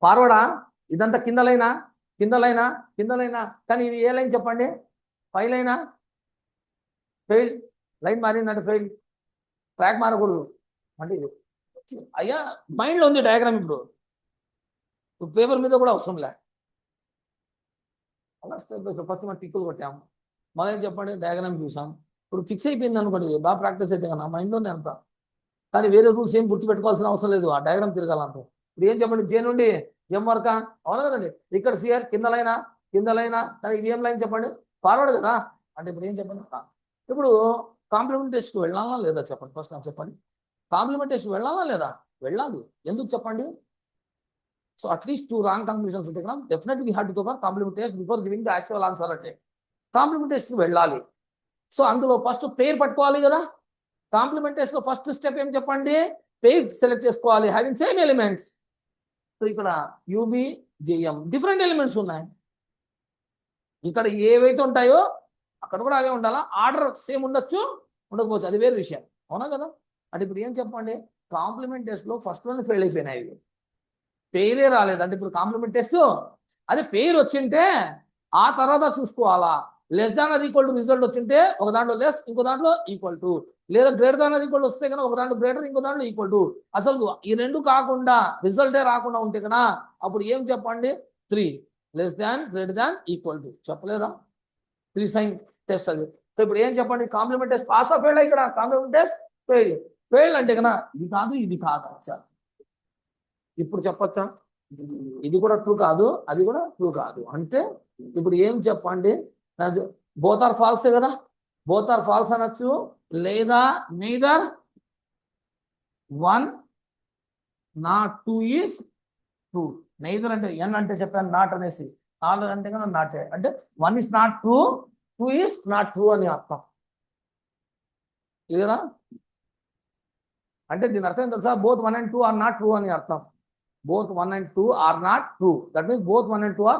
ఫార్వర్డా, ఇదంతా కింద లైనా, కింద లైనా, కింద లైనా, కానీ ఇది ఏ లైన్ చెప్పండి? పై లైనా? ఫెయిల్. లైన్ మారిందంటే ఫెయిల్. ట్రాక్ మారకూడదు అంటే ఇది. అయ్యా మైండ్లో ఉంది డయాగ్రామ్, ఇప్పుడు పేపర్ మీద కూడా అవసరం లే. అలా ఫస్ట్ మనం టిక్కులు కొట్టాము, మళ్ళీ చెప్పండి డయాగ్రామ్ చూసాం. ఇప్పుడు ఫిక్స్ అయిపోయింది అనుకోండి, బాగా ప్రాక్టీస్ అయితే కదా మైండ్లోనే అంత. కానీ వేరే రూల్స్ ఏం గుర్తుపెట్టుకోవాల్సిన అవసరం లేదు, ఆ డయాగ్రామ్ తిరగాలంటే. ఇప్పుడు ఏం చెప్పండి, జే నుండి ఎం వరకా, అవును కదండి. ఇక్కడ సిఆర్ కింద లైనా, కింద లైనా, కానీ ఇది ఏం లైన్ చెప్పండి? ఫార్వర్డ్ కదా. అంటే ఇప్పుడు ఏం చెప్పండి, ఇప్పుడు కాంప్లిమెంట్ టెస్ట్కి వెళ్ళాలా లేదా చెప్పండి, ఫస్ట్ నాకు చెప్పండి. కాంప్లిమెంట్ టెస్ట్కి వెళ్ళాలా లేదా? వెళ్ళాలి. ఎందుకు చెప్పండి? సో అట్లీస్ట్ 2 రాంగ్ కన్క్లూషన్స్ ఉంటే కదా, definitely we have to go for compliment test before giving the actual answer. అంటే కాంప్లిమెంట్ టెస్ట్కి వెళ్ళాలి. సో అందులో ఫస్ట్ పేరు పట్టుకోవాలి కదా. కాంప్లిమెంట్ టెస్ట్ లో ఫస్ట్ స్టెప్ ఏం చెప్పండి? పేర్ సెలెక్ట్ చేసుకోవాలి, హ్యావింగ్ సేమ్ ఎలిమెంట్స్. సో ఇక్కడ యూబి జేఎం డిఫరెంట్ ఎలిమెంట్స్ ఉన్నాయి. ఇక్కడ ఏవైతే ఉంటాయో అక్కడ కూడా అవే ఉండాలా. ఆర్డర్ సేమ్ ఉండొచ్చు, ఉండకపోవచ్చు, అది వేరే విషయం. అవునా కదా. అంటే ఇప్పుడు ఏం చెప్పండి, కాంప్లిమెంట్ టెస్ట్ లో ఫస్ట్ వన్ ఫెయిల్ అయిపోయినాయి, పేరే రాలేదు. అంటే ఇప్పుడు కాంప్లిమెంట్ టెస్ట్ అదే పేరు వచ్చింటే ఆ తర్వాత చూసుకోవాలా. Less than or equal to result వచ్చింటే ఒక దాంట్లో లెస్, ఇంకో దాంట్లో ఈక్వల్ టు, లేదా గ్రేటర్ దాన్ ఆర్ ఈక్వల్ వస్తే కన్నా ఒక దాంట్లో గ్రేటర్, ఇంకో దాంట్లో ఈక్వల్ టు. అసలు ఈ రెండు కాకుండా రిజల్టే రాకుండా ఉంటే కన్నా అప్పుడు ఏం చెప్పండి? 3 less than, greater than, equal to చెప్పలేదా? 3 సైన్ టెస్ట్ అది. సో ఇప్పుడు ఏం చెప్పండి, complement test pass of fail. ఇక్కడ కాంప్లిమెంట్ టెస్ట్ ఫెయిల్. ఫెయిల్ అంటే కన్నా ఇది కాదు, ఇది కాదు సార్. ఇప్పుడు చెప్పచ్చా? ఇది కూడా ట్రూ కాదు, అది కూడా ట్రూ కాదు. అంటే ఇప్పుడు ఏం చెప్పండి, బోత్ ఆర్ ఫాల్సే కదా. బోత్ ఆర్ ఫాల్స్ అనొచ్చు, లేదా neither 1 not 2 is true. Neither అంటే ఎన్ అంటే చెప్పాను, నాట్ అనేసి. నాలుగు అంటే కదా నాటే, అంటే 1 is not true, 2 is not true అని అర్థం. క్లియరా? అంటే దీని అర్థం తెలుసా? Both 1 and 2 are not true అని అర్థం. Both 1 and 2 are not true. That means both 1 and 2 are